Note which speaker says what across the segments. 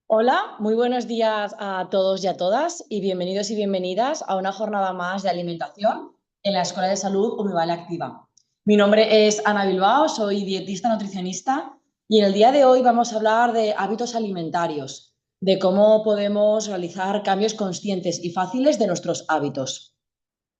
Speaker 1: Hola, muy buenos días a todos y a todas y bienvenidos y bienvenidas a una jornada más de alimentación en la Escuela de Salud Umivale Activa. Mi nombre es Ana Bilbao, soy dietista nutricionista y en el día de hoy vamos a hablar de hábitos alimentarios, de cómo podemos realizar cambios conscientes y fáciles de nuestros hábitos.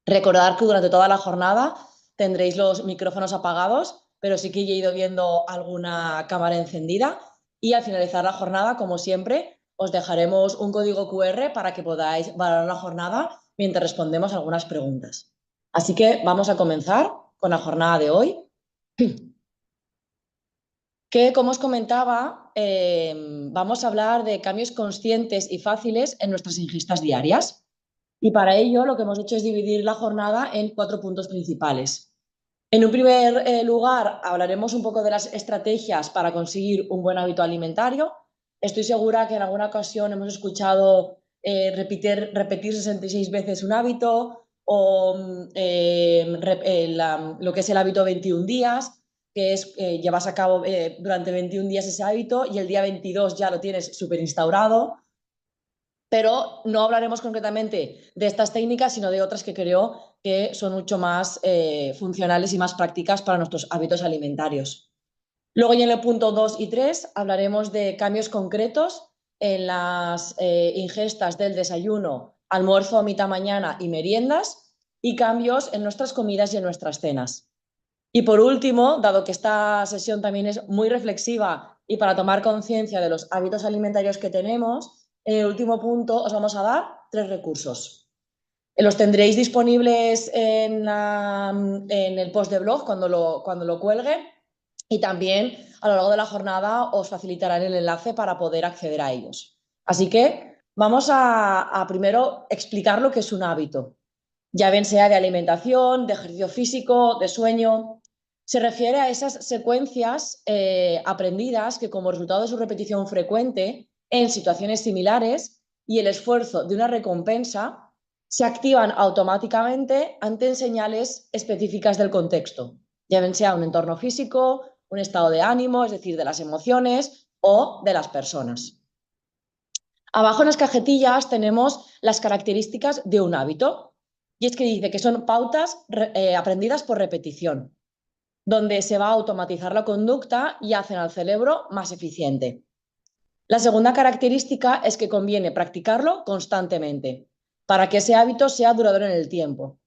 Speaker 1: Recordad que durante toda la jornada tendréis los micrófonos apagados, pero sí que he ido viendo alguna cámara encendida y al finalizar la jornada, como siempre, os dejaremos un código QR para que podáis valorar la jornada mientras respondemos algunas preguntas. Así que vamos a comenzar con la jornada de hoy, que como os comentaba, vamos a hablar de cambios conscientes y fáciles en nuestras ingestas diarias. Y para ello lo que hemos hecho es dividir la jornada en 4 puntos principales. En un primer lugar, hablaremos un poco de las estrategias para conseguir un buen hábito alimentario. Estoy segura que en alguna ocasión hemos escuchado repetir 66 veces un hábito o lo que es el hábito 21 días, que es llevas a cabo durante 21 días ese hábito y el día 22 ya lo tienes súper instaurado, pero no hablaremos concretamente de estas técnicas, sino de otras que creo que son mucho más funcionales y más prácticas para nuestros hábitos alimentarios. Luego, ya en el punto 2 y 3 hablaremos de cambios concretos en las ingestas del desayuno, almuerzo, mitad mañana y meriendas, y cambios en nuestras comidas y en nuestras cenas. Y por último, dado que esta sesión también es muy reflexiva y para tomar conciencia de los hábitos alimentarios que tenemos, en el último punto os vamos a dar 3 recursos. Los tendréis disponibles en el post de blog cuando lo cuelgue y también a lo largo de la jornada os facilitarán el enlace para poder acceder a ellos. Así que vamos a primero explicar lo que es un hábito, ya bien sea de alimentación, de ejercicio físico, de sueño. Se refiere a esas secuencias aprendidas que como resultado de su repetición frecuente en situaciones similares y el esfuerzo de una recompensa se activan automáticamente ante señales específicas del contexto, ya bien sea un entorno físico, un estado de ánimo, es decir, de las emociones o de las personas. Abajo en las cajetillas tenemos las características de un hábito y es que dice que son pautas aprendidas por repetición, donde se va a automatizar la conducta y hacen al cerebro más eficiente. La segunda característica es que conviene practicarlo constantemente para que ese hábito sea duradero en el tiempo.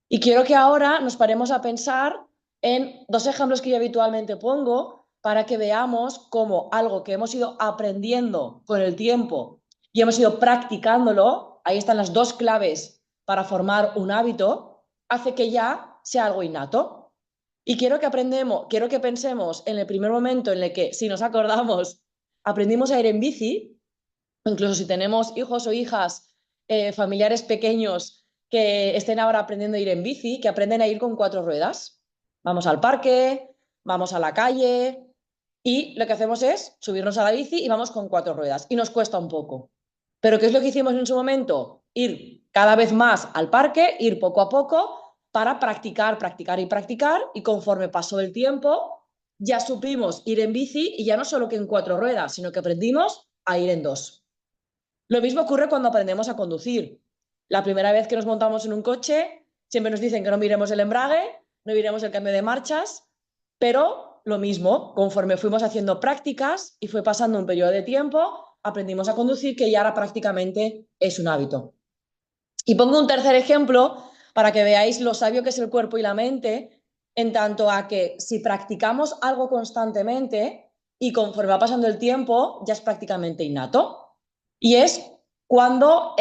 Speaker 1: Y quiero que ahora nos paremos a pensar en 2 ejemplos que yo habitualmente pongo para que veamos cómo algo que hemos ido aprendiendo con el tiempo y hemos ido practicándolo, ahí están las 2 claves para formar un hábito, hace que ya sea algo innato. Y quiero que pensemos en el primer momento en el que, si nos acordamos, aprendimos a ir en bici, incluso si tenemos hijos o hijas, familiares pequeños que estén ahora aprendiendo a ir en bici, que aprenden a ir con 4 ruedas. Vamos al parque, vamos a la calle y lo que hacemos es subirnos a la bici y vamos con 4 ruedas y nos cuesta un poco. Pero ¿qué es lo que hicimos en su momento? Ir cada vez más al parque, ir poco a poco para practicar, practicar y practicar y conforme pasó el tiempo ya supimos ir en bici y ya no solo que en 4 ruedas, sino que aprendimos a ir en dos. Lo mismo ocurre cuando aprendemos a conducir. La primera vez que nos montamos en un coche, siempre nos dicen que no miremos el embrague, no miremos el cambio de marchas, pero lo mismo, conforme fuimos haciendo prácticas y fue pasando un periodo de tiempo, aprendimos a conducir que ya ahora prácticamente es un hábito. Y pongo un tercer ejemplo para que veáis lo sabio que es el cuerpo y la mente, en tanto a que si practicamos algo constantemente y conforme va pasando el tiempo, ya es prácticamente innato. Y es cuando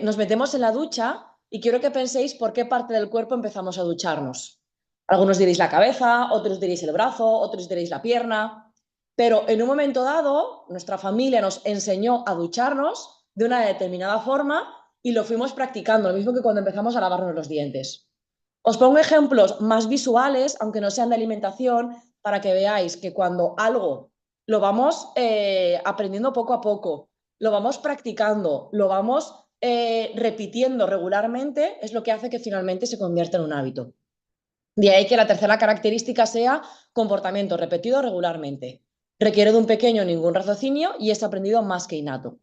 Speaker 1: nos metemos en la ducha y quiero que penséis por qué parte del cuerpo empezamos a ducharnos. Algunos diréis la cabeza, otros diréis el brazo, otros diréis la pierna, pero en un momento dado nuestra familia nos enseñó a ducharnos de una determinada forma y lo fuimos practicando, lo mismo que cuando empezamos a lavarnos los dientes. Os pongo ejemplos más visuales, aunque no sean de alimentación, para que veáis que cuando algo lo vamos aprendiendo poco a poco, lo vamos practicando, lo vamos repitiendo regularmente, es lo que hace que finalmente se convierta en un hábito. De ahí que la tercera característica sea comportamiento repetido regularmente. requiere de un pequeño ningún raciocinio y es aprendido más que innato.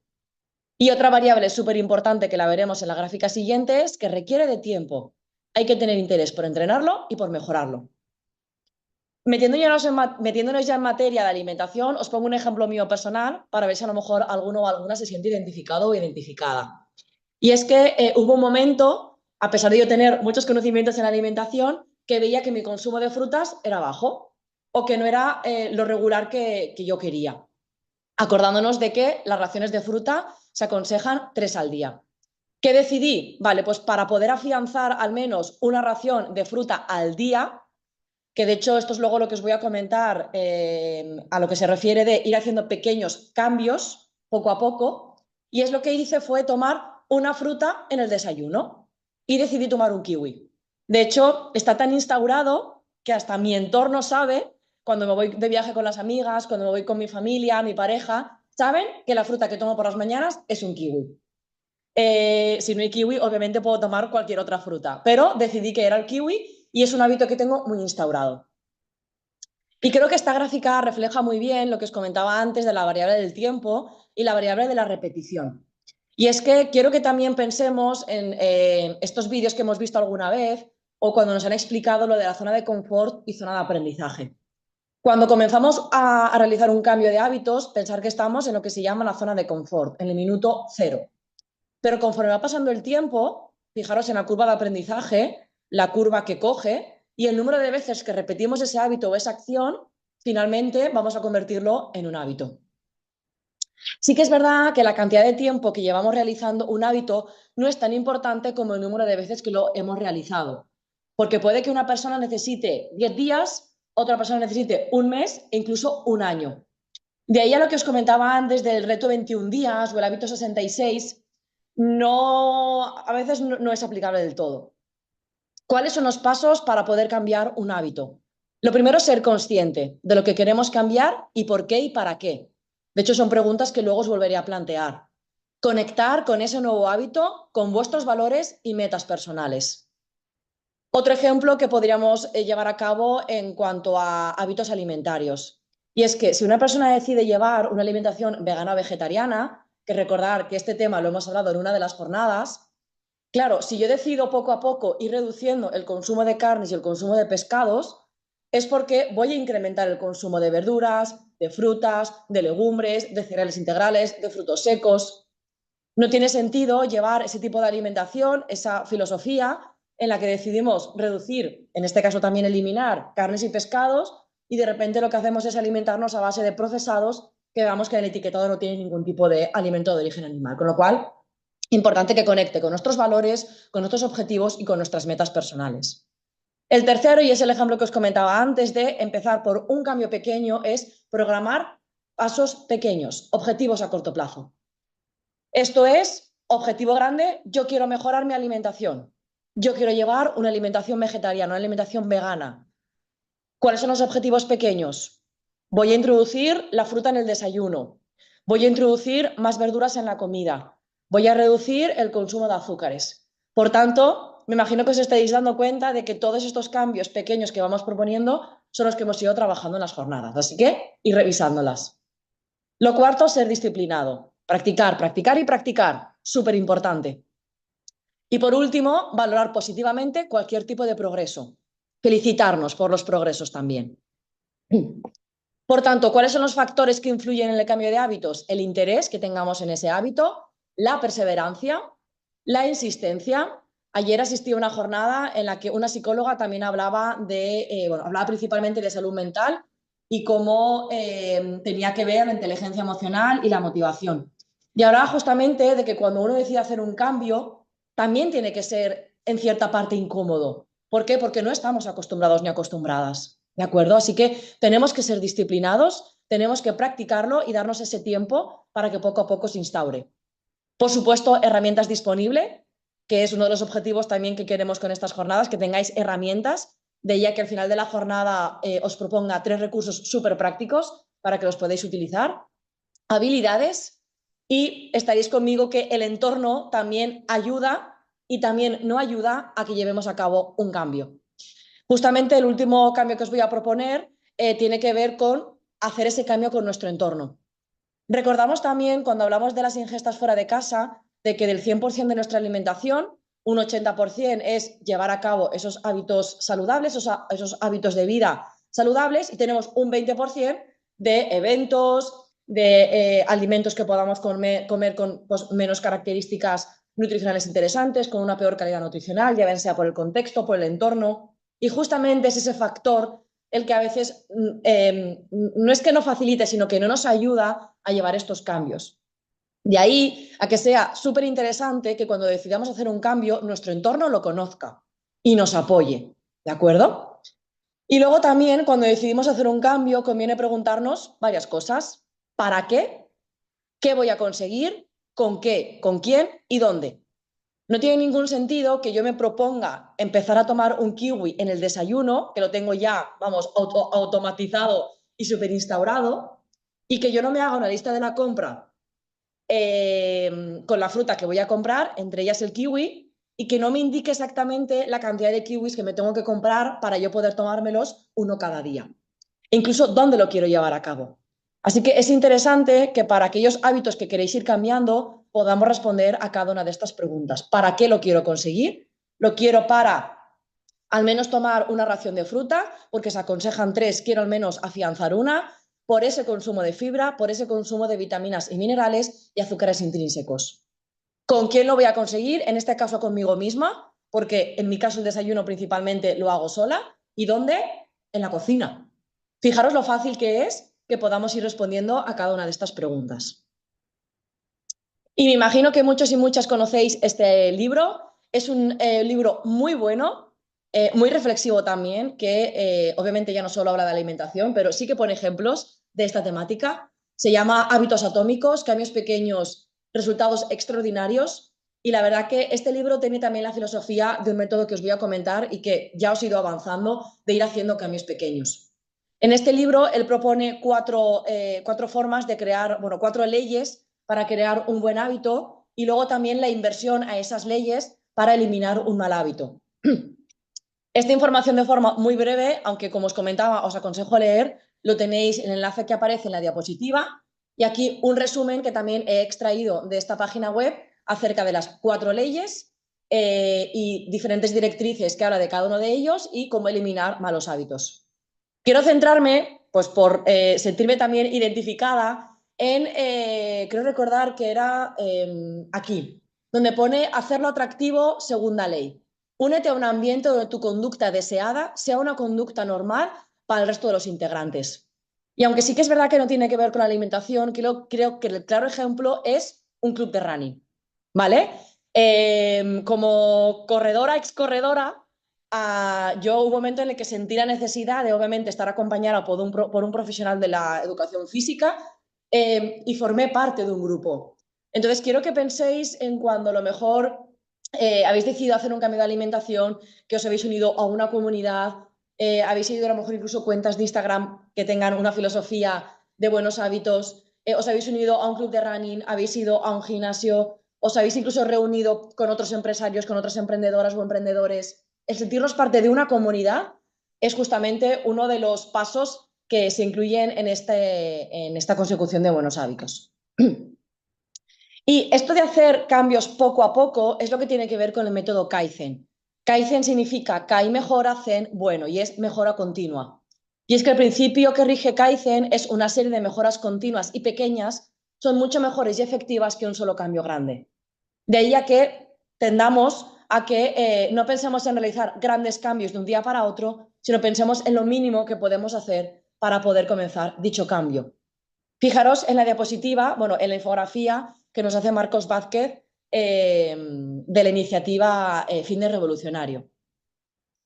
Speaker 1: Y otra variable súper importante que la veremos en la gráfica siguiente es que requiere de tiempo. Hay que tener interés por entrenarlo y por mejorarlo. Metiéndonos ya en materia de alimentación, os pongo un ejemplo mío personal para ver si a lo mejor alguno o alguna se siente identificado o identificada. Y es que hubo un momento, a pesar de yo tener muchos conocimientos en alimentación, que veía que mi consumo de frutas era bajo o que no era lo regular que yo quería. Acordándonos de que las raciones de fruta se aconsejan 3 al día. ¿Qué decidí? Vale, pues para poder afianzar al menos una ración de fruta al día, que de hecho esto es luego lo que os voy a comentar a lo que se refiere de ir haciendo pequeños cambios poco a poco, y es lo que hice fue tomar una fruta en el desayuno y decidí tomar un kiwi. De hecho, está tan instaurado que hasta mi entorno sabe, cuando me voy de viaje con las amigas, cuando me voy con mi familia, mi pareja, saben que la fruta que tomo por las mañanas es un kiwi. Si no hay kiwi, obviamente puedo tomar cualquier otra fruta, pero decidí que era el kiwi y es un hábito que tengo muy instaurado. Y creo que esta gráfica refleja muy bien lo que os comentaba antes de la variable del tiempo y la variable de la repetición. Y es que quiero que también pensemos en estos vídeos que hemos visto alguna vez o cuando nos han explicado lo de la zona de confort y zona de aprendizaje. Cuando comenzamos a realizar un cambio de hábitos, pensar que estamos en lo que se llama la zona de confort, en el minuto cero. Pero conforme va pasando el tiempo, fijaros en la curva de aprendizaje, la curva que coge y el número de veces que repetimos ese hábito o esa acción, finalmente vamos a convertirlo en un hábito. Sí que es verdad que la cantidad de tiempo que llevamos realizando un hábito no es tan importante como el número de veces que lo hemos realizado. Porque puede que una persona necesite 10 días, otra persona necesite un mes e incluso un año. De ahí a lo que os comentaba antes del reto 21 días o el hábito 66, a veces no es aplicable del todo. ¿Cuáles son los pasos para poder cambiar un hábito? Lo primero es ser consciente de lo que queremos cambiar y por qué y para qué. De hecho, son preguntas que luego os volveré a plantear. Conectar con ese nuevo hábito, con vuestros valores y metas personales. Otro ejemplo que podríamos llevar a cabo en cuanto a hábitos alimentarios. Y es que si una persona decide llevar una alimentación vegana o vegetariana, que recordar que este tema lo hemos hablado en una de las jornadas, claro, si yo decido poco a poco ir reduciendo el consumo de carnes y el consumo de pescados, es porque voy a incrementar el consumo de verduras, de frutas, de legumbres, de cereales integrales, de frutos secos. No tiene sentido llevar ese tipo de alimentación, esa filosofía en la que decidimos reducir, en este caso también eliminar carnes y pescados, y de repente lo que hacemos es alimentarnos a base de procesados que veamos que en el etiquetado no tiene ningún tipo de alimento de origen animal. Con lo cual, importante que conecte con nuestros valores, con nuestros objetivos y con nuestras metas personales. El tercero, y es el ejemplo que os comentaba antes de empezar por un cambio pequeño, es programar pasos pequeños, objetivos a corto plazo. Esto es, objetivo grande, yo quiero mejorar mi alimentación. Yo quiero llevar una alimentación vegetariana, una alimentación vegana. ¿Cuáles son los objetivos pequeños? Voy a introducir la fruta en el desayuno. Voy a introducir más verduras en la comida. Voy a reducir el consumo de azúcares. Por tanto, me imagino que os estáis dando cuenta de que todos estos cambios pequeños que vamos proponiendo son los que hemos ido trabajando en las jornadas. Así que ir revisándolas. Lo cuarto, ser disciplinado. Practicar, practicar y practicar. Súper importante. Y por último, valorar positivamente cualquier tipo de progreso. Felicitarnos por los progresos también. Por tanto, ¿cuáles son los factores que influyen en el cambio de hábitos? El interés que tengamos en ese hábito, la perseverancia, la insistencia. Ayer asistí a una jornada en la que una psicóloga también hablaba hablaba principalmente de salud mental y cómo tenía que ver la inteligencia emocional y la motivación. Y ahora justamente de que cuando uno decide hacer un cambio, también tiene que ser en cierta parte incómodo. ¿Por qué? Porque no estamos acostumbrados ni acostumbradas. ¿De acuerdo? Así que tenemos que ser disciplinados, tenemos que practicarlo y darnos ese tiempo para que poco a poco se instaure. Por supuesto, herramientas disponibles, que es uno de los objetivos también que queremos con estas jornadas, que tengáis herramientas, de ella que al final de la jornada os proponga 3 recursos súper prácticos para que los podáis utilizar. Habilidades, y estaréis conmigo que el entorno también ayuda y también no ayuda a que llevemos a cabo un cambio. Justamente el último cambio que os voy a proponer tiene que ver con hacer ese cambio con nuestro entorno. Recordamos también, cuando hablamos de las ingestas fuera de casa, de que del 100% de nuestra alimentación, un 80% es llevar a cabo esos hábitos saludables, esos hábitos de vida saludables, y tenemos un 20% de eventos, de alimentos que podamos comer con pues, menos características nutricionales interesantes, con una peor calidad nutricional, ya bien sea por el contexto, por el entorno. Y justamente es ese factor el que a veces no es que no facilite, sino que no nos ayuda a llevar estos cambios. De ahí a que sea súper interesante que cuando decidamos hacer un cambio, nuestro entorno lo conozca y nos apoye, ¿de acuerdo? Y luego también, cuando decidimos hacer un cambio, conviene preguntarnos varias cosas. ¿Para qué? ¿Qué voy a conseguir? ¿Con qué? ¿Con quién? ¿Y dónde? No tiene ningún sentido que yo me proponga empezar a tomar un kiwi en el desayuno, que lo tengo ya, vamos, automatizado y súper instaurado, y que yo no me haga una lista de la compra con la fruta que voy a comprar, entre ellas el kiwi, y que no me indique exactamente la cantidad de kiwis que me tengo que comprar para yo poder tomármelos uno cada día. E incluso dónde lo quiero llevar a cabo. Así que es interesante que para aquellos hábitos que queréis ir cambiando podamos responder a cada una de estas preguntas. ¿Para qué lo quiero conseguir? ¿Lo quiero para al menos tomar una ración de fruta? Porque se aconsejan 3, quiero al menos afianzar una, por ese consumo de fibra, por ese consumo de vitaminas y minerales y azúcares intrínsecos. ¿Con quién lo voy a conseguir? En este caso conmigo misma, porque en mi caso el desayuno principalmente lo hago sola. ¿Y dónde? En la cocina. Fijaros lo fácil que es que podamos ir respondiendo a cada una de estas preguntas. Y me imagino que muchos y muchas conocéis este libro. Es un libro muy bueno, muy reflexivo también, que obviamente ya no solo habla de alimentación, pero sí que pone ejemplos de esta temática. Se llama Hábitos Atómicos, Cambios Pequeños, Resultados Extraordinarios. Y la verdad que este libro tiene también la filosofía de un método que os voy a comentar y que ya os he ido avanzando, de ir haciendo cambios pequeños. En este libro él propone cuatro formas de crear, bueno, 4 leyes para crear un buen hábito y luego también la inversión a esas leyes para eliminar un mal hábito. Esta información de forma muy breve, aunque como os comentaba, os aconsejo leer, lo tenéis en el enlace que aparece en la diapositiva y aquí un resumen que también he extraído de esta página web acerca de las 4 leyes y diferentes directrices que habla de cada uno de ellos y cómo eliminar malos hábitos. Quiero centrarme, pues por sentirme también identificada en, creo recordar que era aquí, donde pone hacerlo atractivo, segunda ley. Únete a un ambiente donde tu conducta deseada sea una conducta normal para el resto de los integrantes. Y aunque sí que es verdad que no tiene que ver con la alimentación, creo que el claro ejemplo es un club de running, ¿vale? Como corredora, excorredora, yo hubo un momento en el que sentí la necesidad de obviamente estar acompañada por un profesional de la educación física y formé parte de un grupo. Entonces quiero que penséis en cuando a lo mejor habéis decidido hacer un cambio de alimentación, que os habéis unido a una comunidad, habéis seguido a lo mejor incluso cuentas de Instagram que tengan una filosofía de buenos hábitos, os habéis unido a un club de running, habéis ido a un gimnasio, os habéis incluso reunido con otros empresarios, con otras emprendedoras o emprendedores. El sentirnos parte de una comunidad es justamente uno de los pasos que se incluyen en esta consecución de buenos hábitos. Y esto de hacer cambios poco a poco es lo que tiene que ver con el método Kaizen. Kaizen significa Kai mejora, Zen bueno, y es mejora continua. Y es que el principio que rige Kaizen es una serie de mejoras continuas y pequeñas, son mucho mejores y efectivas que un solo cambio grande. De ahí a que tendamos a que no pensemos en realizar grandes cambios de un día para otro, sino pensemos en lo mínimo que podemos hacer para poder comenzar dicho cambio. Fijaros en la diapositiva, bueno, en la infografía que nos hace Marcos Vázquez de la iniciativa Fitness Revolucionario.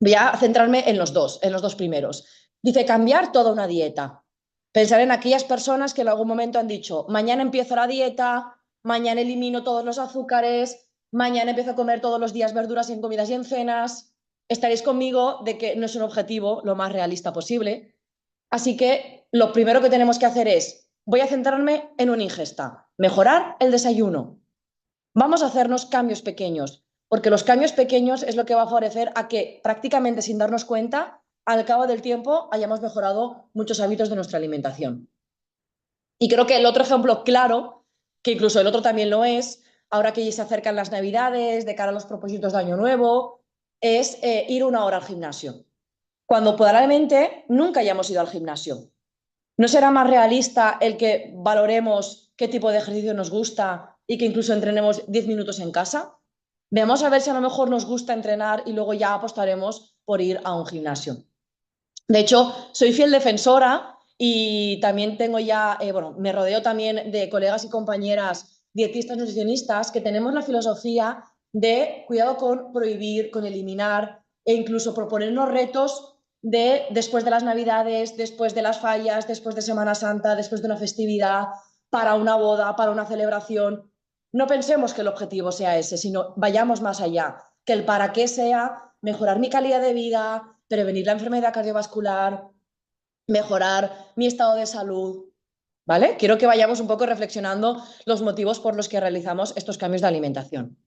Speaker 1: Voy a centrarme en los dos primeros. Dice cambiar toda una dieta. Pensar en aquellas personas que en algún momento han dicho, mañana empiezo la dieta, mañana elimino todos los azúcares, mañana empiezo a comer todos los días verduras en comidas y en cenas. Estaréis conmigo de que no es un objetivo lo más realista posible. Así que lo primero que tenemos que hacer es, voy a centrarme en una ingesta, mejorar el desayuno. Vamos a hacernos cambios pequeños, porque los cambios pequeños es lo que va a favorecer a que prácticamente sin darnos cuenta al cabo del tiempo hayamos mejorado muchos hábitos de nuestra alimentación. Y creo que el otro ejemplo claro, que incluso el otro también lo es, ahora que se acercan las Navidades, de cara a los propósitos de Año Nuevo, es ir 1 hora al gimnasio. Cuando probablemente nunca hayamos ido al gimnasio. ¿No será más realista el que valoremos qué tipo de ejercicio nos gusta y que incluso entrenemos 10 minutos en casa? Veamos a ver si a lo mejor nos gusta entrenar y luego ya apostaremos por ir a un gimnasio. De hecho, soy fiel defensora y también tengo ya, bueno, me rodeo también de colegas y compañeras dietistas, nutricionistas, que tenemos la filosofía de cuidado con prohibir, con eliminar e incluso proponernos retos de después de las Navidades, después de las fallas, después de Semana Santa, después de una festividad, para una boda, para una celebración. No pensemos que el objetivo sea ese, sino vayamos más allá, que el para qué sea mejorar mi calidad de vida, prevenir la enfermedad cardiovascular, mejorar mi estado de salud, ¿vale? Quiero que vayamos un poco reflexionando los motivos por los que realizamos estos cambios de alimentación.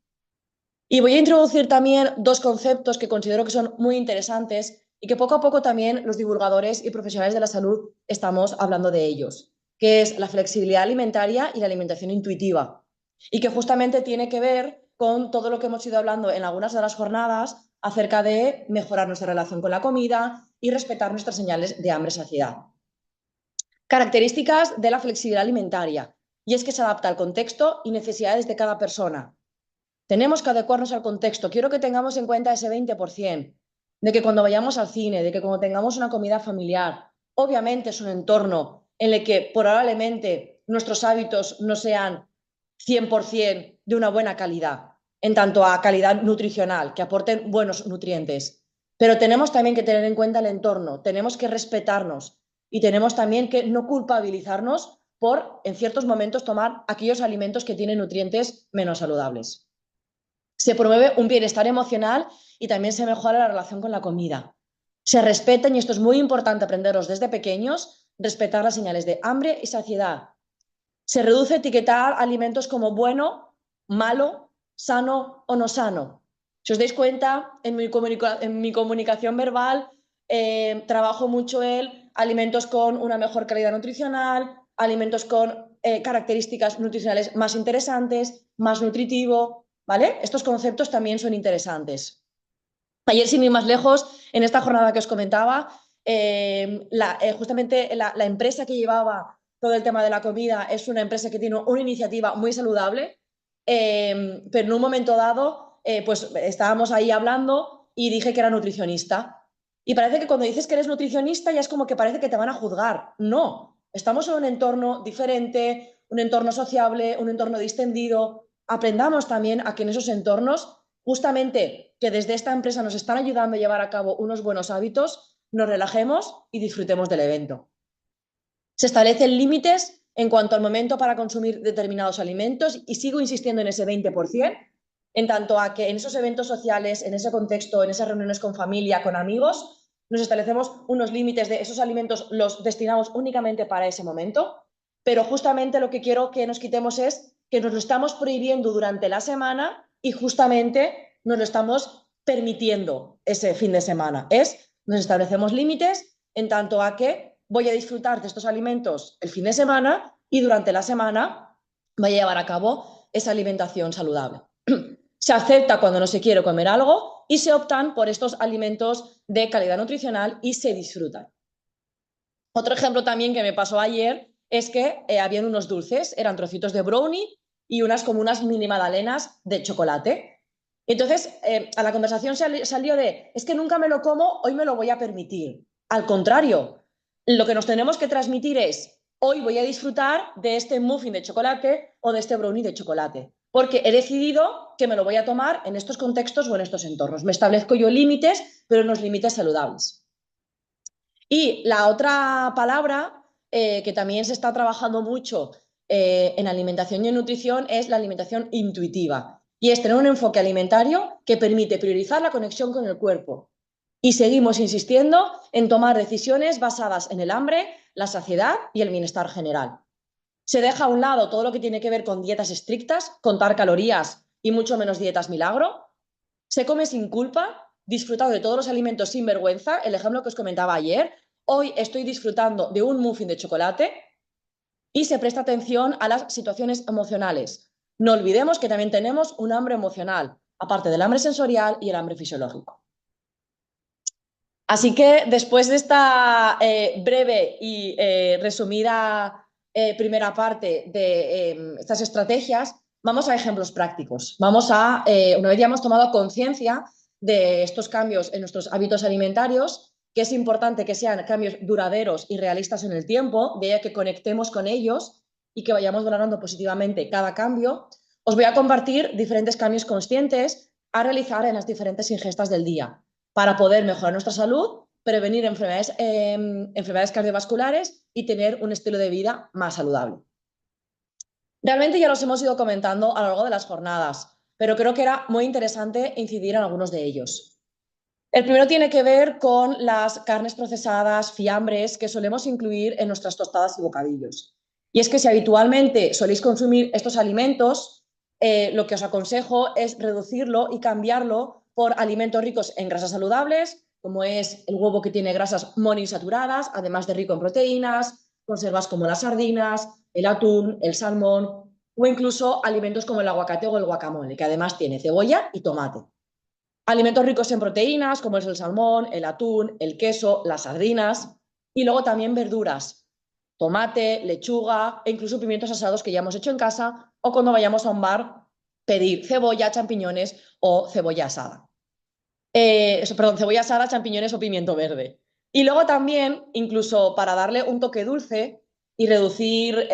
Speaker 1: Y voy a introducir también 2 conceptos que considero que son muy interesantes y que poco a poco también los divulgadores y profesionales de la salud estamos hablando de ellos, que es la flexibilidad alimentaria y la alimentación intuitiva, y que justamente tiene que ver con todo lo que hemos ido hablando en algunas de las jornadas acerca de mejorar nuestra relación con la comida y respetar nuestras señales de hambre-saciedad. Características de la flexibilidad alimentaria, y es que se adapta al contexto y necesidades de cada persona. Tenemos que adecuarnos al contexto. Quiero que tengamos en cuenta ese 20%, de que cuando vayamos al cine, de que cuando tengamos una comida familiar, obviamente es un entorno en el que probablemente nuestros hábitos no sean 100% de una buena calidad, en tanto a calidad nutricional, que aporten buenos nutrientes. Pero tenemos también que tener en cuenta el entorno, tenemos que respetarnos y tenemos también que no culpabilizarnos por, en ciertos momentos, tomar aquellos alimentos que tienen nutrientes menos saludables. Se promueve un bienestar emocional y también se mejora la relación con la comida. Se respetan, y esto es muy importante aprenderlos desde pequeños, respetar las señales de hambre y saciedad. Se reduce etiquetar alimentos como bueno, malo, sano o no sano. Si os dais cuenta, en mi comunicación verbal trabajo mucho el alimentos con una mejor calidad nutricional, alimentos con características nutricionales más interesantes, más nutritivo, ¿vale? Estos conceptos también son interesantes. Ayer, sin ir más lejos, en esta jornada que os comentaba, justamente la empresa que llevaba todo el tema de la comida es una empresa que tiene una iniciativa muy saludable, pero en un momento dado, pues estábamos ahí hablando y dije que era nutricionista. Y parece que cuando dices que eres nutricionista ya es como que parece que te van a juzgar. No, estamos en un entorno diferente, un entorno sociable, un entorno distendido. Aprendamos también a que en esos entornos, justamente que desde esta empresa nos están ayudando a llevar a cabo unos buenos hábitos, nos relajemos y disfrutemos del evento. Se establecen límites en cuanto al momento para consumir determinados alimentos y sigo insistiendo en ese 20%, en tanto a que en esos eventos sociales, en ese contexto, en esas reuniones con familia, con amigos, nos establecemos unos límites de esos alimentos, los destinamos únicamente para ese momento, pero justamente lo que quiero que nos quitemos es que nos lo estamos prohibiendo durante la semana y justamente nos lo estamos permitiendo ese fin de semana. Nos establecemos límites en tanto a que voy a disfrutar de estos alimentos el fin de semana y durante la semana voy a llevar a cabo esa alimentación saludable. Se acepta cuando no se quiere comer algo y se optan por estos alimentos de calidad nutricional y se disfrutan. Otro ejemplo también que me pasó ayer es que habían unos dulces, eran trocitos de brownie y como unas mini magdalenas de chocolate. Entonces, a la conversación salió de, es que nunca me lo como, hoy me lo voy a permitir. Al contrario, lo que nos tenemos que transmitir es, hoy voy a disfrutar de este muffin de chocolate o de este brownie de chocolate, porque he decidido que me lo voy a tomar en estos contextos o en estos entornos. Me establezco yo límites, pero unos límites saludables. Y la otra palabra que también se está trabajando mucho en alimentación y en nutrición es la alimentación intuitiva. Y es tener un enfoque alimentario que permite priorizar la conexión con el cuerpo. Y seguimos insistiendo en tomar decisiones basadas en el hambre, la saciedad y el bienestar general. Se deja a un lado todo lo que tiene que ver con dietas estrictas, contar calorías y mucho menos dietas milagro. Se come sin culpa, disfrutado de todos los alimentos sin vergüenza, el ejemplo que os comentaba ayer, hoy estoy disfrutando de un muffin de chocolate y se presta atención a las situaciones emocionales. No olvidemos que también tenemos un hambre emocional, aparte del hambre sensorial y el hambre fisiológico. Así que después de esta breve y resumida primera parte de estas estrategias, vamos a ejemplos prácticos. Vamos a, una vez ya hemos tomado conciencia de estos cambios en nuestros hábitos alimentarios, que es importante que sean cambios duraderos y realistas en el tiempo, de ahí que conectemos con ellos y que vayamos valorando positivamente cada cambio, os voy a compartir diferentes cambios conscientes a realizar en las diferentes ingestas del día para poder mejorar nuestra salud, prevenir enfermedades cardiovasculares y tener un estilo de vida más saludable. Realmente ya los hemos ido comentando a lo largo de las jornadas, pero creo que era muy interesante incidir en algunos de ellos. El primero tiene que ver con las carnes procesadas, fiambres, que solemos incluir en nuestras tostadas y bocadillos. Y es que si habitualmente soléis consumir estos alimentos, lo que os aconsejo es reducirlo y cambiarlo por alimentos ricos en grasas saludables, como es el huevo que tiene grasas monoinsaturadas, además de rico en proteínas, conservas como las sardinas, el atún, el salmón, o incluso alimentos como el aguacate o el guacamole, que además tiene cebolla y tomate. Alimentos ricos en proteínas, como es el salmón, el atún, el queso, las sardinas, y luego también verduras, tomate, lechuga e incluso pimientos asados que ya hemos hecho en casa, o cuando vayamos a un bar, pedir cebolla, champiñones o cebolla asada. Cebolla asada, champiñones o pimiento verde. Y luego también, incluso para darle un toque dulce y reducir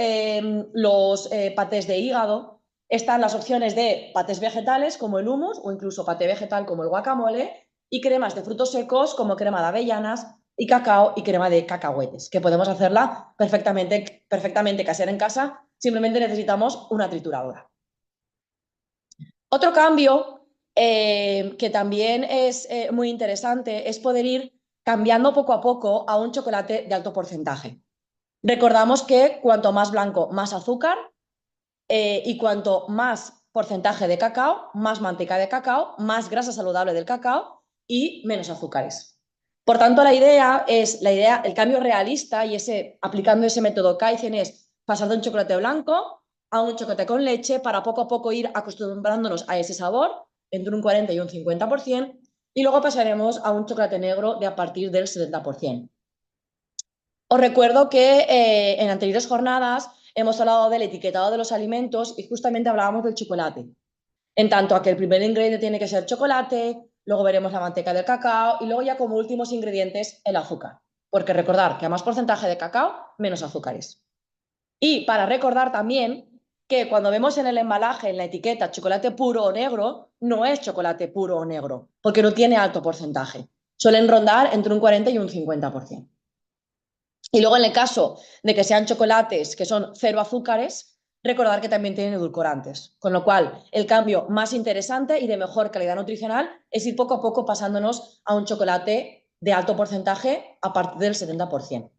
Speaker 1: los patés de hígado, están las opciones de patés vegetales como el hummus o incluso paté vegetal como el guacamole y cremas de frutos secos como crema de avellanas y cacao y crema de cacahuetes, que podemos hacerla perfectamente casera en casa, simplemente necesitamos una trituradora. Otro cambio que también es muy interesante es poder ir cambiando poco a poco a un chocolate de alto porcentaje. Recordamos que cuanto más blanco, más azúcar y cuanto más porcentaje de cacao, más manteca de cacao, más grasa saludable del cacao y menos azúcares. Por tanto, el cambio realista y aplicando ese método Kaizen es pasar de un chocolate blanco a un chocolate con leche para poco a poco ir acostumbrándonos a ese sabor entre un 40 y un 50% y luego pasaremos a un chocolate negro de a partir del 70%. Os recuerdo que en anteriores jornadas hemos hablado del etiquetado de los alimentos y justamente hablábamos del chocolate. En tanto a que el primer ingrediente tiene que ser chocolate, luego veremos la manteca del cacao y luego ya como últimos ingredientes el azúcar. Porque recordar que a más porcentaje de cacao, menos azúcares. Y para recordar también que cuando vemos en el embalaje, en la etiqueta, chocolate puro o negro, no es chocolate puro o negro, porque no tiene alto porcentaje. Suelen rondar entre un 40 y un 50%. Y luego en el caso de que sean chocolates que son cero azúcares, recordar que también tienen edulcorantes. Con lo cual, el cambio más interesante y de mejor calidad nutricional es ir poco a poco pasándonos a un chocolate de alto porcentaje a partir del 70%.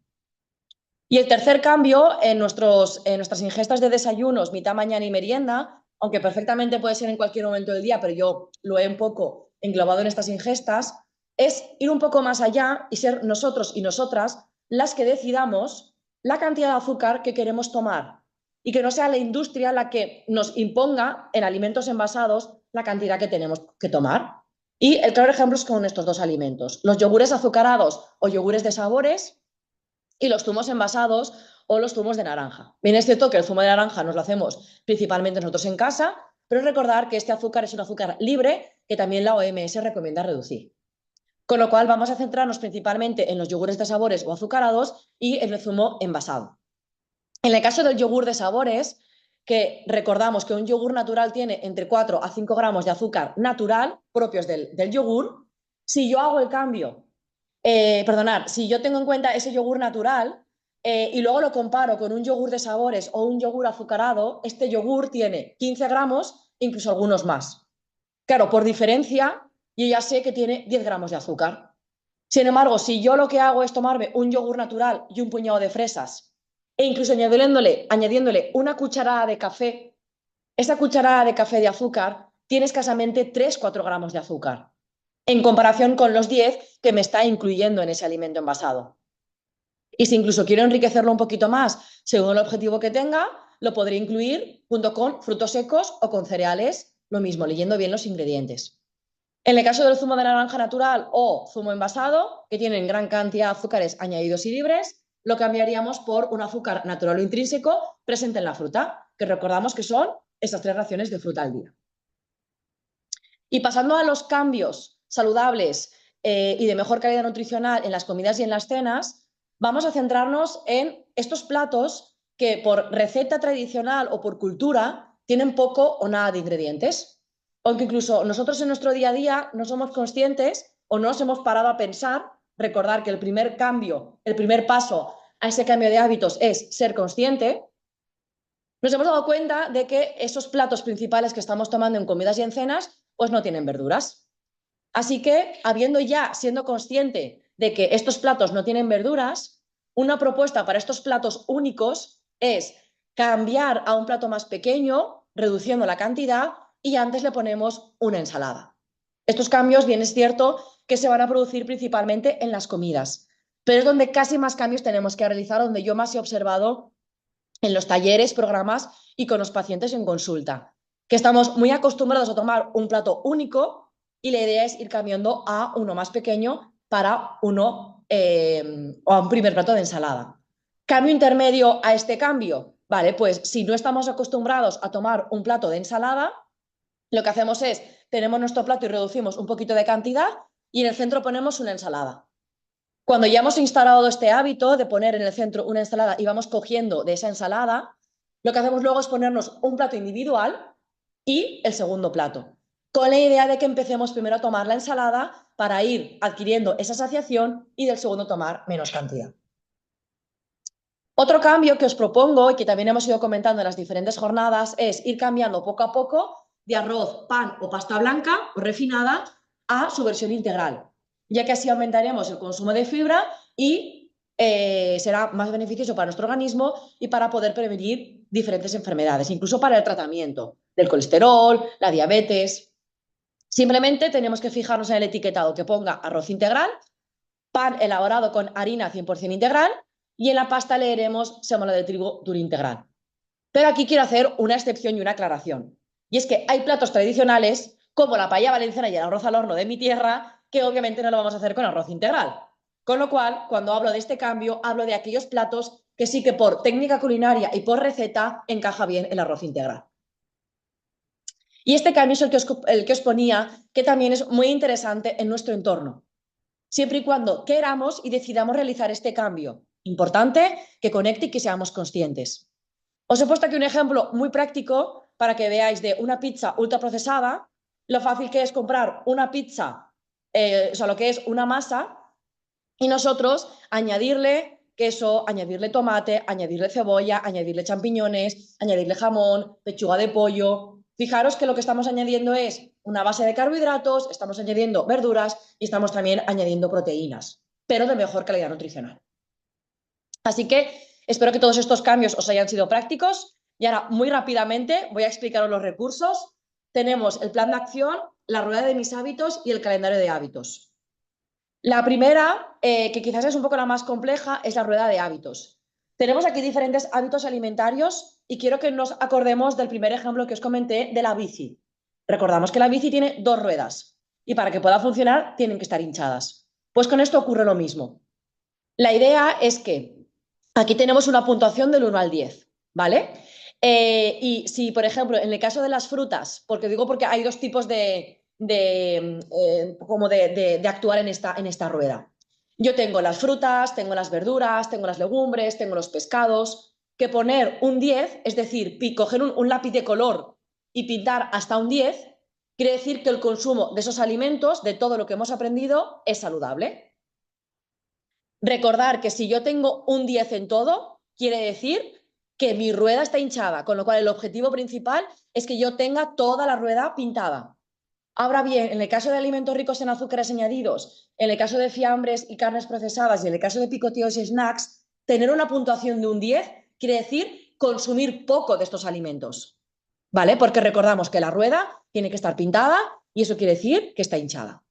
Speaker 1: Y el tercer cambio en nuestras ingestas de desayunos, mitad mañana y merienda, aunque perfectamente puede ser en cualquier momento del día, pero yo lo he un poco englobado en estas ingestas, es ir un poco más allá y ser nosotros y nosotras las que decidamos la cantidad de azúcar que queremos tomar y que no sea la industria la que nos imponga en alimentos envasados la cantidad que tenemos que tomar. Y el claro ejemplo es con estos dos alimentos, los yogures azucarados o yogures de sabores y los zumos envasados o los zumos de naranja. Bien, es cierto que el zumo de naranja nos lo hacemos principalmente nosotros en casa, pero recordar que este azúcar es un azúcar libre que también la OMS recomienda reducir. Con lo cual vamos a centrarnos principalmente en los yogures de sabores o azucarados y en el zumo envasado. En el caso del yogur de sabores, que recordamos que un yogur natural tiene entre 4 a 5 gramos de azúcar natural propios del yogur, si yo hago el cambio, si yo tengo en cuenta ese yogur natural y luego lo comparo con un yogur de sabores o un yogur azucarado, este yogur tiene 15 gramos, incluso algunos más. Claro, por diferencia, yo ya sé que tiene 10 gramos de azúcar. Sin embargo, si yo lo que hago es tomarme un yogur natural y un puñado de fresas e incluso añadiéndole una cucharada de café, esa cucharada de café de azúcar tiene escasamente 3-4 gramos de azúcar. en comparación con los 10 que me está incluyendo en ese alimento envasado. Y si incluso quiero enriquecerlo un poquito más, según el objetivo que tenga, lo podré incluir junto con frutos secos o con cereales, lo mismo, leyendo bien los ingredientes. En el caso del zumo de naranja natural o zumo envasado, que tienen gran cantidad de azúcares añadidos y libres, lo cambiaríamos por un azúcar natural o intrínseco presente en la fruta, que recordamos que son esas 3 raciones de fruta al día. Y pasando a los cambios saludables y de mejor calidad nutricional en las comidas y en las cenas, vamos a centrarnos en estos platos que por receta tradicional o por cultura tienen poco o nada de ingredientes. Aunque incluso nosotros en nuestro día a día no somos conscientes o no nos hemos parado a pensar, recordar que el primer cambio, el primer paso a ese cambio de hábitos es ser consciente, nos hemos dado cuenta de que esos platos principales que estamos tomando en comidas y en cenas, pues no tienen verduras. Así que, siendo consciente de que estos platos no tienen verduras, una propuesta para estos platos únicos es cambiar a un plato más pequeño, reduciendo la cantidad, y antes le ponemos una ensalada. Estos cambios, bien es cierto, que se van a producir principalmente en las comidas, pero es donde casi más cambios tenemos que realizar, donde yo más he observado en los talleres, programas y con los pacientes en consulta, que estamos muy acostumbrados a tomar un plato único y la idea es ir cambiando a uno más pequeño para uno o a un primer plato de ensalada. ¿Cambio intermedio a este cambio? Vale, pues si no estamos acostumbrados a tomar un plato de ensalada, lo que hacemos es, tenemos nuestro plato y reducimos un poquito de cantidad y en el centro ponemos una ensalada. Cuando ya hemos instalado este hábito de poner en el centro una ensalada y vamos cogiendo de esa ensalada, lo que hacemos luego es ponernos un plato individual y el segundo plato, con la idea de que empecemos primero a tomar la ensalada para ir adquiriendo esa saciación y del segundo tomar menos cantidad. Otro cambio que os propongo y que también hemos ido comentando en las diferentes jornadas es ir cambiando poco a poco de arroz, pan o pasta blanca o refinada a su versión integral, ya que así aumentaremos el consumo de fibra y será más beneficioso para nuestro organismo y para poder prevenir diferentes enfermedades, incluso para el tratamiento del colesterol, la diabetes. Simplemente tenemos que fijarnos en el etiquetado que ponga arroz integral, pan elaborado con harina 100% integral y en la pasta leeremos sémola de trigo duro integral. Pero aquí quiero hacer una excepción y una aclaración. Y es que hay platos tradicionales, como la paella valenciana y el arroz al horno de mi tierra, que obviamente no lo vamos a hacer con arroz integral. Con lo cual, cuando hablo de este cambio, hablo de aquellos platos que sí que por técnica culinaria y por receta encaja bien el arroz integral. Y este cambio es el que os ponía, que también es muy interesante en nuestro entorno, siempre y cuando queramos y decidamos realizar este cambio. Importante que conecte y que seamos conscientes. Os he puesto aquí un ejemplo muy práctico para que veáis de una pizza ultraprocesada, lo fácil que es comprar una pizza, o sea, lo que es una masa, y nosotros añadirle queso, añadirle tomate, añadirle cebolla, añadirle champiñones, añadirle jamón, pechuga de pollo. Fijaros que lo que estamos añadiendo es una base de carbohidratos, estamos añadiendo verduras y estamos también añadiendo proteínas, pero de mejor calidad nutricional. Así que espero que todos estos cambios os hayan sido prácticos y ahora muy rápidamente voy a explicaros los recursos. Tenemos el plan de acción, la rueda de mis hábitos y el calendario de hábitos. La primera, que quizás es un poco la más compleja, es la rueda de hábitos. Tenemos aquí diferentes hábitos alimentarios y quiero que nos acordemos del primer ejemplo que os comenté de la bici. Recordamos que la bici tiene 2 ruedas y para que pueda funcionar tienen que estar hinchadas. Pues con esto ocurre lo mismo. La idea es que aquí tenemos una puntuación del 1 al 10, ¿vale? Y si, por ejemplo, en el caso de las frutas, porque hay 2 tipos de actuar en esta rueda. Yo tengo las frutas, tengo las verduras, tengo las legumbres, tengo los pescados, que poner un 10, es decir, coger un lápiz de color y pintar hasta un 10, quiere decir que el consumo de esos alimentos, de todo lo que hemos aprendido, es saludable. Recordar que si yo tengo un 10 en todo, quiere decir que mi rueda está hinchada, con lo cual el objetivo principal es que yo tenga toda la rueda pintada. Ahora bien, en el caso de alimentos ricos en azúcares añadidos, en el caso de fiambres y carnes procesadas y en el caso de picoteos y snacks, tener una puntuación de un 10 quiere decir consumir poco de estos alimentos, ¿vale? Porque recordamos que la rueda tiene que estar pintada y eso quiere decir que está hinchada.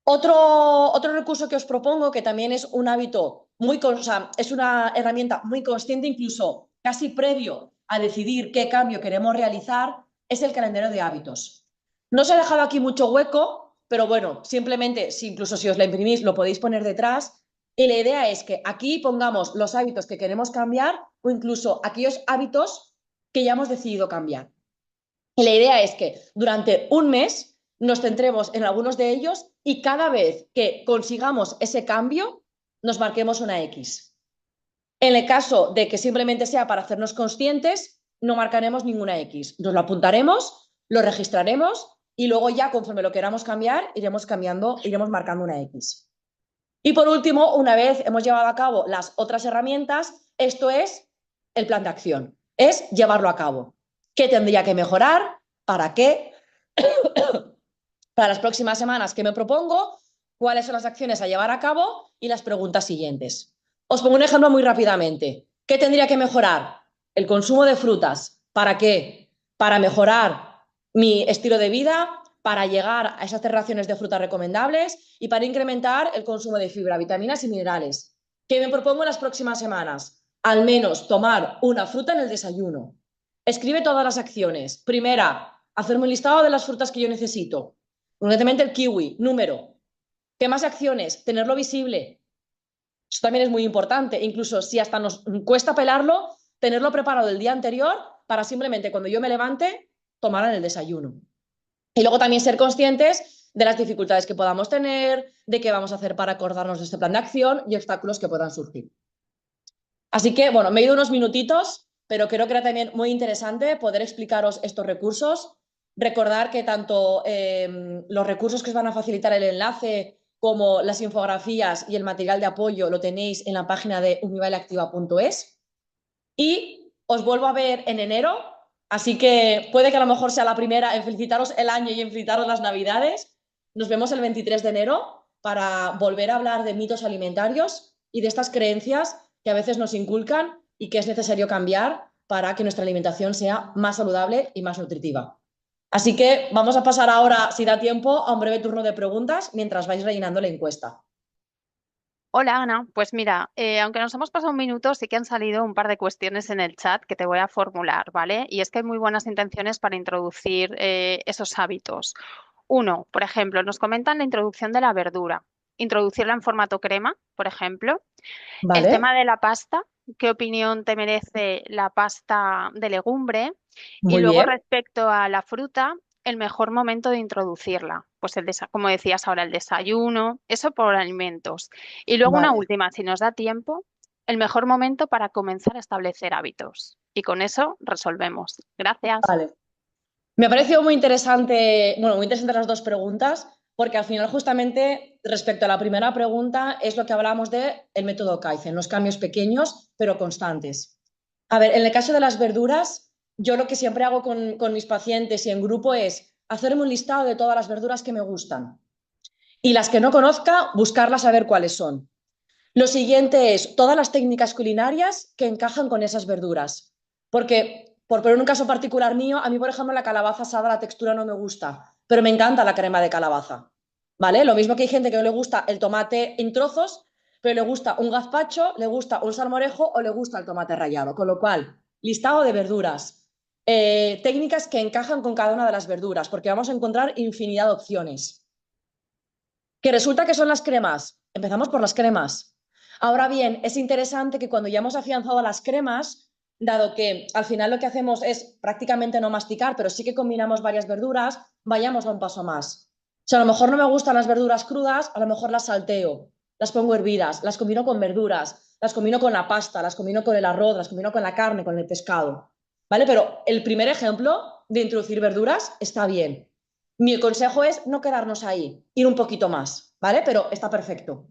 Speaker 1: Otro recurso que os propongo, que también es un hábito o sea, es una herramienta muy consciente, incluso casi previo a decidir qué cambio queremos realizar, es el calendario de hábitos. No os he dejado aquí mucho hueco, pero bueno, simplemente, si incluso si os la imprimís, lo podéis poner detrás. Y la idea es que aquí pongamos los hábitos que queremos cambiar o incluso aquellos hábitos que ya hemos decidido cambiar. Y la idea es que durante un mes nos centremos en algunos de ellos y cada vez que consigamos ese cambio, nos marquemos una X. En el caso de que simplemente sea para hacernos conscientes, no marcaremos ninguna X. Nos lo apuntaremos, lo registraremos y luego ya conforme lo queramos cambiar, iremos cambiando, iremos marcando una X. Y por último, una vez hemos llevado a cabo las otras herramientas, esto es el plan de acción, es llevarlo a cabo. ¿Qué tendría que mejorar? ¿Para qué? Para las próximas semanas, ¿qué me propongo? ¿Cuáles son las acciones a llevar a cabo? Y las preguntas siguientes. Os pongo un ejemplo muy rápidamente. ¿Qué tendría que mejorar? El consumo de frutas. ¿Para qué? Para mejorar mi estilo de vida, para llegar a esas 3 raciones de frutas recomendables y para incrementar el consumo de fibra, vitaminas y minerales. ¿Qué me propongo en las próximas semanas? Al menos tomar una fruta en el desayuno. Escribe todas las acciones. Primera, hacerme un listado de las frutas que yo necesito. Concretamente el kiwi, número. ¿Qué más acciones? Tenerlo visible. Eso también es muy importante. Incluso si hasta nos cuesta pelarlo, tenerlo preparado el día anterior para simplemente cuando yo me levante, tomarlo en el desayuno. Y luego también ser conscientes de las dificultades que podamos tener, de qué vamos a hacer para acordarnos de este plan de acción y obstáculos que puedan surgir. Así que, bueno, me he ido unos minutitos, pero creo que era también muy interesante poder explicaros estos recursos. Recordar que tanto los recursos que os van a facilitar el enlace como las infografías y el material de apoyo lo tenéis en la página de umivaleactiva.es. Y os vuelvo a ver en enero, así que puede que a lo mejor sea la primera en felicitaros el año y en felicitaros las Navidades. Nos vemos el 23 de enero para volver a hablar de mitos alimentarios y de estas creencias que a veces nos inculcan y que es necesario cambiar para que nuestra alimentación sea más saludable y más nutritiva. Así que vamos a pasar ahora, si da tiempo, a un breve turno de preguntas mientras vais rellenando la encuesta.
Speaker 2: Hola Ana, pues mira, aunque nos hemos pasado un minuto, sí que han salido un par de cuestiones en el chat que te voy a formular, ¿vale? Y es que hay muy buenas intenciones para introducir esos hábitos. Uno, por ejemplo, nos comentan la introducción de la verdura, introducirla en formato crema, por ejemplo. El
Speaker 1: ¿Vale?
Speaker 2: tema de la pasta, ¿qué opinión te merece la pasta de legumbre? Y
Speaker 1: Muy
Speaker 2: luego
Speaker 1: bien.
Speaker 2: respecto a la fruta, el mejor momento de introducirla, pues como decías ahora, el desayuno, eso por alimentos. Y luego una
Speaker 1: Vale.
Speaker 2: última, si nos da tiempo, el mejor momento para comenzar a establecer hábitos. Y con eso resolvemos. Gracias.
Speaker 1: Vale. Me ha parecido muy interesante, bueno, muy interesante las dos preguntas, porque al final justamente respecto a la primera pregunta es lo que hablábamos de el método Kaizen, los cambios pequeños pero constantes. A ver, en el caso de las verduras, yo lo que siempre hago con mis pacientes y en grupo es hacerme un listado de todas las verduras que me gustan y las que no conozca, buscarlas a ver cuáles son. Lo siguiente es todas las técnicas culinarias que encajan con esas verduras. Porque, por poner un caso particular mío, a mí, por ejemplo, la calabaza asada, la textura no me gusta, pero me encanta la crema de calabaza. ¿Vale? Lo mismo que hay gente que no le gusta el tomate en trozos, pero le gusta un gazpacho, le gusta un salmorejo o le gusta el tomate rallado. Con lo cual, listado de verduras. Técnicas que encajan con cada una de las verduras, porque vamos a encontrar infinidad de opciones. ¿Que resulta que son las cremas? Empezamos por las cremas. Ahora bien, es interesante que cuando ya hemos afianzado las cremas, dado que al final lo que hacemos es prácticamente no masticar, pero sí que combinamos varias verduras, vayamos a un paso más. Si a lo mejor no me gustan las verduras crudas, a lo mejor las salteo, las pongo hervidas, las combino con verduras, las combino con la pasta, las combino con el arroz, las combino con la carne, con el pescado. ¿Vale? Pero el primer ejemplo de introducir verduras está bien. Mi consejo es no quedarnos ahí, ir un poquito más, ¿vale? Pero está perfecto.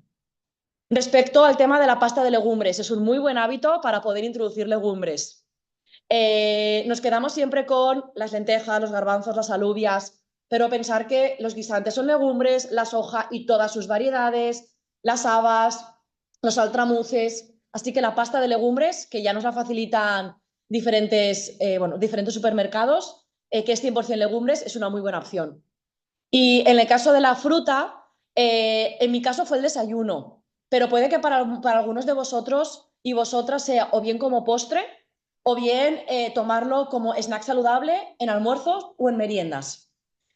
Speaker 1: Respecto al tema de la pasta de legumbres, es un muy buen hábito para poder introducir legumbres. Nos quedamos siempre con las lentejas, los garbanzos, las alubias, pero pensar que los guisantes son legumbres, la soja y todas sus variedades, las habas, los altramuces, así que la pasta de legumbres, que ya nos la facilitan diferentes supermercados, que es 100% legumbres, es una muy buena opción. Y en el caso de la fruta, En mi caso fue el desayuno, pero puede que para algunos de vosotros y vosotras sea o bien como postre o bien tomarlo como snack saludable en almuerzos o en meriendas.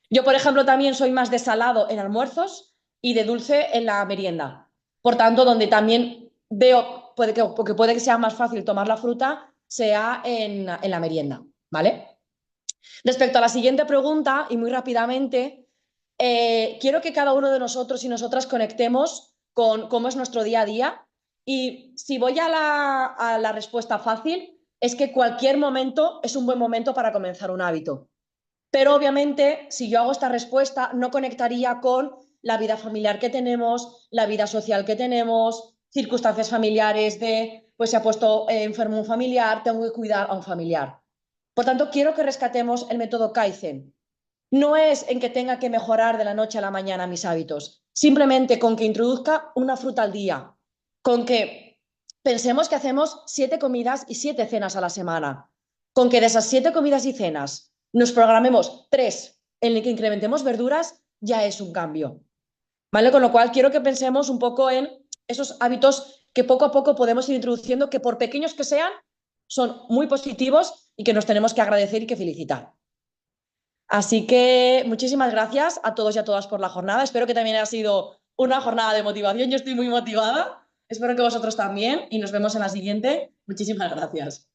Speaker 1: Yo, por ejemplo, también soy más de salado en almuerzos y de dulce en la merienda. Por tanto, donde también veo, porque puede que sea más fácil tomar la fruta, sea en la merienda, ¿vale? Respecto a la siguiente pregunta, y muy rápidamente, quiero que cada uno de nosotros y nosotras conectemos con cómo es nuestro día a día. Y si voy a la respuesta fácil, es que cualquier momento es un buen momento para comenzar un hábito. Pero obviamente, si yo hago esta respuesta, no conectaría con la vida familiar que tenemos, la vida social que tenemos, circunstancias familiares de, pues se ha puesto enfermo un familiar, tengo que cuidar a un familiar. Por tanto, quiero que rescatemos el método Kaizen. No es en que tenga que mejorar de la noche a la mañana mis hábitos, simplemente con que introduzca una fruta al día, con que pensemos que hacemos 7 comidas y 7 cenas a la semana, con que de esas 7 comidas y cenas nos programemos 3 en el que incrementemos verduras, ya es un cambio. ¿Vale? Con lo cual quiero que pensemos un poco en esos hábitos que poco a poco podemos ir introduciendo, que por pequeños que sean, son muy positivos y que nos tenemos que agradecer y que felicitar. Así que muchísimas gracias a todos y a todas por la jornada. Espero que también haya sido una jornada de motivación. Yo estoy muy motivada. Espero que vosotros también y nos vemos en la siguiente. Muchísimas gracias.